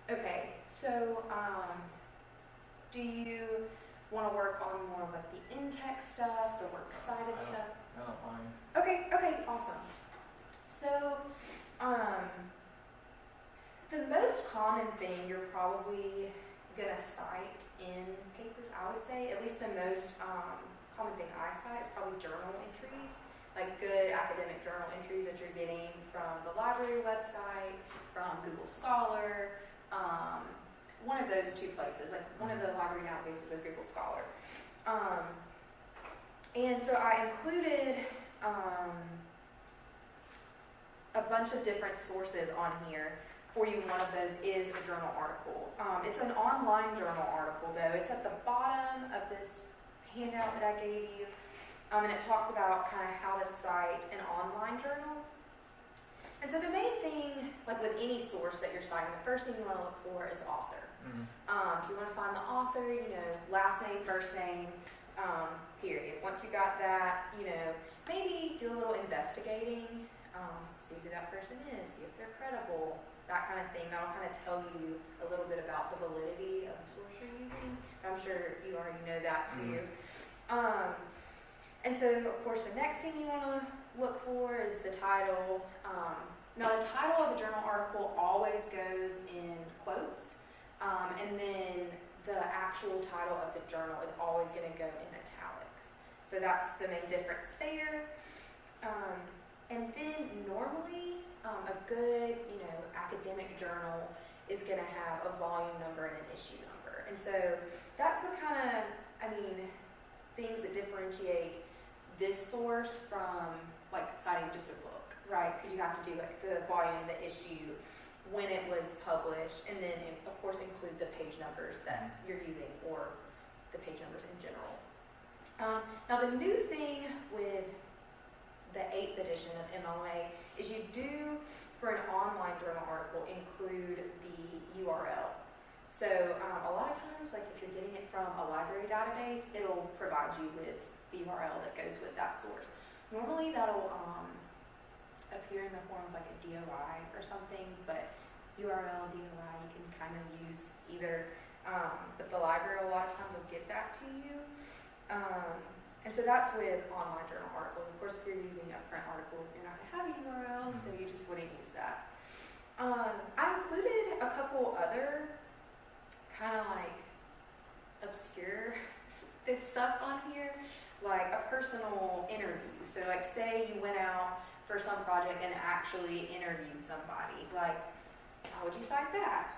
Okay, so do you want to work on more of like the in-text stuff, the works cited stuff? I don't mind. Okay, awesome. So, the most common thing you're probably gonna cite in papers, I would say, at least the most common thing I cite is probably journal entries, like good academic journal entries that you're getting from the library website, from Google Scholar, one of those two places, like one of the library databases or Google Scholar. And so I included a bunch of different sources on here for you. One of those is a journal article. It's an online journal article though. It's at the bottom of this handout that I gave you. And it talks about kind of how to cite an online journal. And so the main thing, like with any source that you're citing, the first thing you want to look for is the author. So you want to find the author, last name, first name, period. Once you got that, maybe do a little investigating, see who that person is, see if they're credible, that kind of thing. That'll kind of tell you a little bit about the validity of the source you're using. I'm sure you already know that too. And so, of course, the next thing you want to look for is the title. Now, the title of a journal article always goes in quotes, and then the actual title of the journal is always going to go in italics. So that's the main difference there. And then normally, a good, academic journal is going to have a volume number and an issue number. And so that's the kind of, things that differentiate this source from like citing just a book, right? Because you have to do like the volume, the issue, when it was published, and then of course include the page numbers that you're using or the page numbers in general. Now the new thing with the 8th edition of MLA is you do, for an online journal article, include the URL. So a lot of times, like if you're getting it from a library database, it'll provide you with the URL that goes with that source. Normally that'll appear in the form of like a DOI or something, but URL, DOI, you can kind of use either, but the library a lot of times will get that to you. And so that's with online journal articles. Of course, if you're using a print article, you're not going to have a URL, so you just wouldn't use that. I included a couple other kind of like obscure stuff on here, like a personal interview. So like say you went out for some project and actually interviewed somebody, like how would you cite that?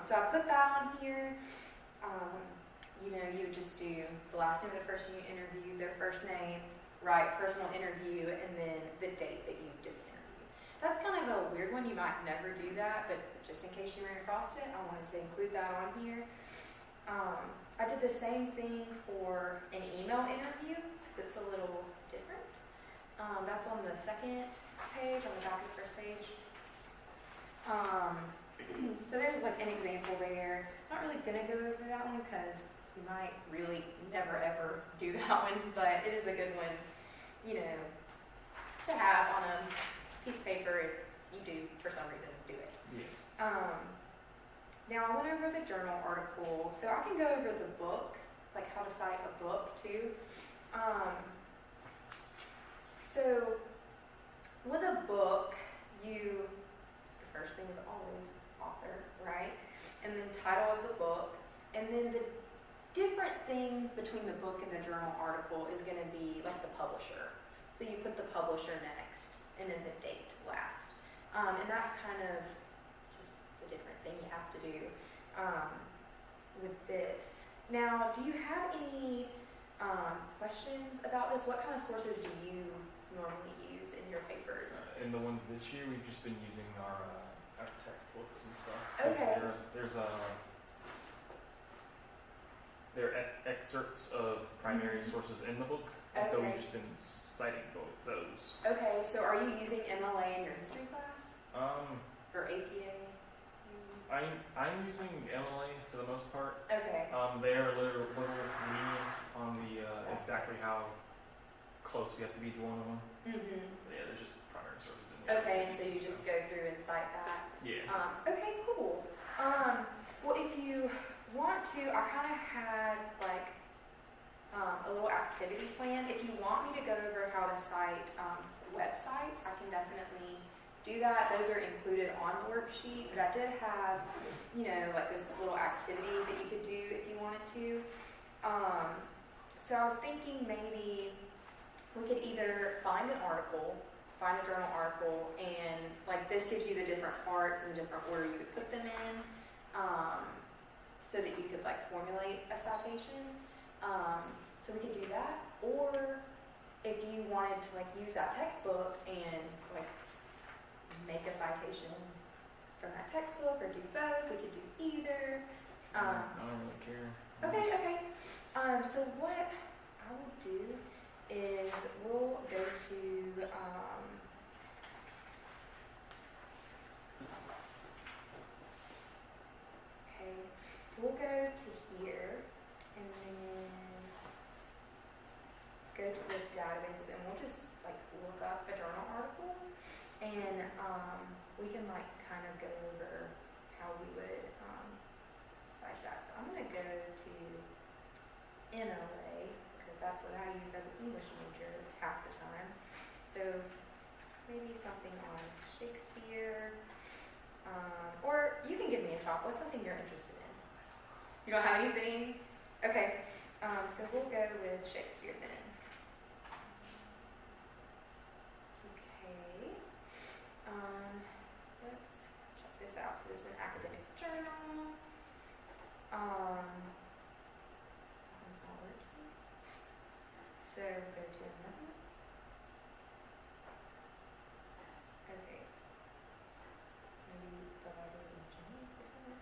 So I put that on here. You just do the last name of the person you interviewed, their first name, write personal interview, and then the date that you did the interview. That's kind of a weird one. You might never do that, but just in case you ran across it, I wanted to include that on here. I did the same thing for an email interview, because it's a little different. That's on the second page, on the back of the first page. So there's like an example there. I'm not really going to go over that one because you might really never ever do that one, but it is a good one, to have on a piece of paper if you do, for some reason, do it. Yeah. Now I went over the journal article, so I can go over the book, like how to cite a book too. So with a book, the first thing is always author, right? And then title of the book, and then the different thing between the book and the journal article is going to be like the publisher. So you put the publisher next, and then the date last. And that's kind of just the different thing you have to do with this. Now, do you have any questions about this? What kind of sources do you normally use in your papers? In the ones this year, we've just been using our textbooks and stuff. Okay. There are excerpts of primary sources in the book, and so we've just been citing both those. Okay, so are you using MLA in your history class? Or APA? I'm using MLA for the most part. Okay. They are a little lenient on the exactly how close you have to be to one of them. Yeah, there's just primary sources in there. Okay, and so you just go through and cite that? Yeah. Okay, cool. Well, if you want to, I kind of had like a little activity plan. If you want me to go over how to cite websites, I can definitely do that. Those are included on the worksheet, but I did have, like this little activity that you could do if you wanted to. So I was thinking maybe we could either find a journal article, and like this gives you the different parts and the different order you would put them in, so that you could like formulate a citation. So we could do that, or if you wanted to like use that textbook and like make a citation from that textbook, or do both, we could do either. I don't really care. Okay. So what I will do is we'll go to okay, so we'll go to here and then go to the databases, and we'll just like look up a journal article, and we can like kind of go over how we would cite that. So I'm going to go to MLA because that's what I use as an English major half the time. So maybe something on Shakespeare, or you can give me a top. What's something you're interested in? You don't have anything? Okay, so we'll go with Shakespeare then. Okay, let's check this out. So this is an academic journal. That one's not working. So go to another one. Okay. Maybe the library in general or something.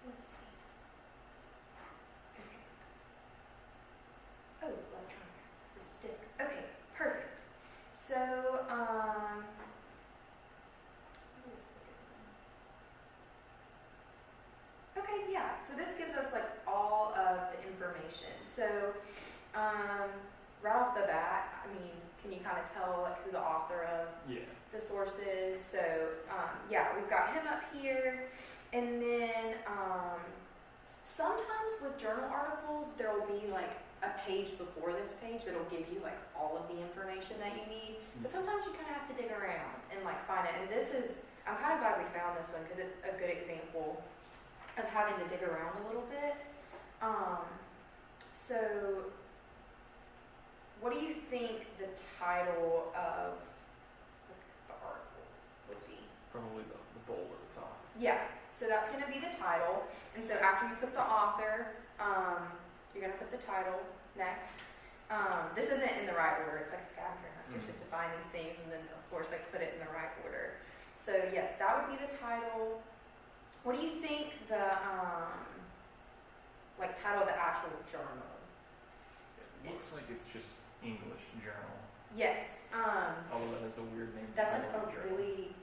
Let's see. Okay. Oh, electronic access. This is different. Okay, perfect. So, okay, yeah. So this gives us like all of the information. So, right off the bat, I mean, can you kind of tell like who the author of the source is? So, yeah, we've got him up here, and then sometimes with journal articles, there will be like a page before this page that'll give you like all of the information that you need. But sometimes you kind of have to dig around and like find it. And this is, I'm kind of glad we found this one because it's a good example of having to dig around a little bit. So what do you think the title of the article would be? Probably the bold at the top. Yeah, so that's going to be the title. And so after you put the author, you're going to put the title next. This isn't in the right order. It's like a scavenger hunt. So it's just to find these things and then, of course, like put it in the right order. So yes, that would be the title. What do you think the like title of the actual journal? It looks like it's just English journal. Yes. Although that is a weird name. That's a really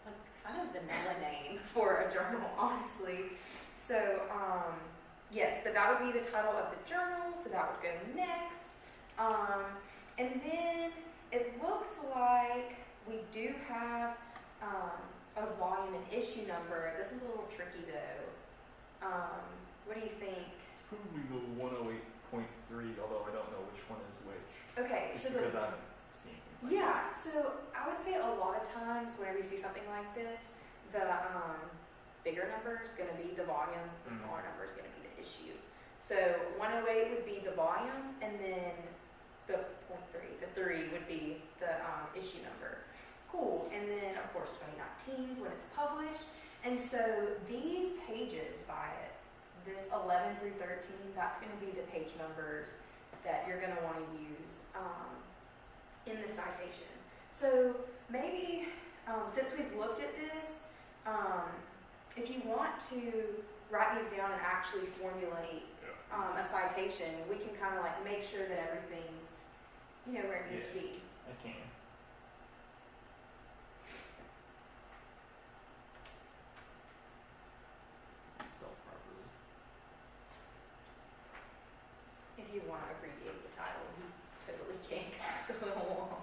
like kind of vanilla name for a journal, honestly. So yes, but that would be the title of the journal. So that would go next. And then it looks like we do have a volume and issue number. This is a little tricky though. What do you think? It's probably the 108.3, although I don't know which one is which. Okay, Just so because I haven't seen things like yeah, so I would say a lot of times whenever you see something like this, the bigger number is going to be the volume, the smaller number is going to be the issue. So 108 would be the volume, and then the 0.3, the 3 would be the issue number. Cool, and then of course 2019 is when it's published. And so these pages by it, this 11 through 13, that's going to be the page numbers that you're going to want to use in the citation. So maybe since we've looked at this, if you want to write these down and actually formulate a citation, we can kind of like make sure that everything's, where it needs to be. I can. Spelled properly. If you want to abbreviate the title, you totally can because it's a little long.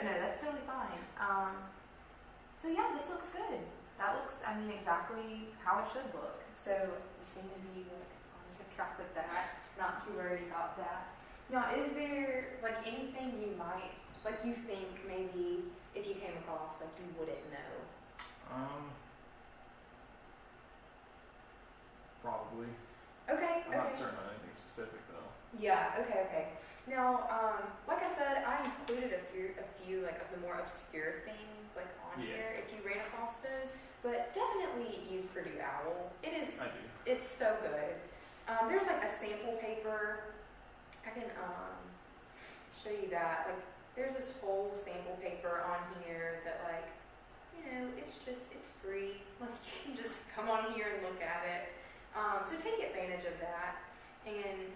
no, that's totally fine. So yeah, this looks good. That looks, I mean, exactly how it should look. So you seem to be like, on good track with that. Not too worried about that. Now, is there like anything you might, like you think maybe if you came across, like you wouldn't know? Probably. Okay. I'm not certain on anything specific though. Yeah. Okay. Now, like I said, I included a few like of the more obscure things like on here if you ran across those. But definitely use Purdue Owl. It is. I do. It's so good. There's like a sample paper. I can show you that. Like, there's this whole sample paper on here that, like, you know, it's free. Like, you can just come on here and look at it. So take advantage of that. And,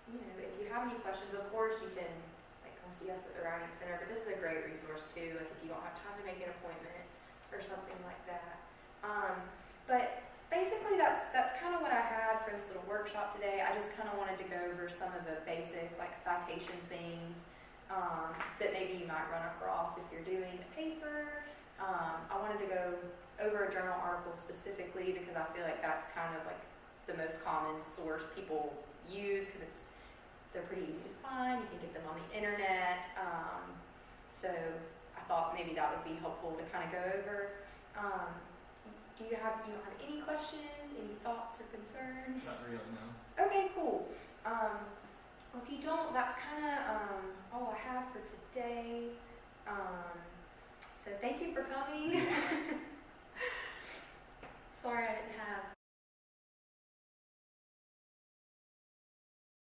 you know, if you have any questions, of course, you can, like, come see us at the Writing Center. But this is a great resource, too, like, if you don't have time to make an appointment or something like that. But basically, that's kind of what I had for this little workshop today. I just kind of wanted to go over some of the basic, like, citation things that maybe you might run across if you're doing a paper. I wanted to go over a journal article specifically because I feel like that's kind of like the most common source people use because they're pretty easy to find. You can get them on the internet. So I thought maybe that would be helpful to kind of go over. Do you don't have any questions, any thoughts or concerns? Not really, no. Okay, cool. Well, if you don't, that's kind of all I have for today. So thank you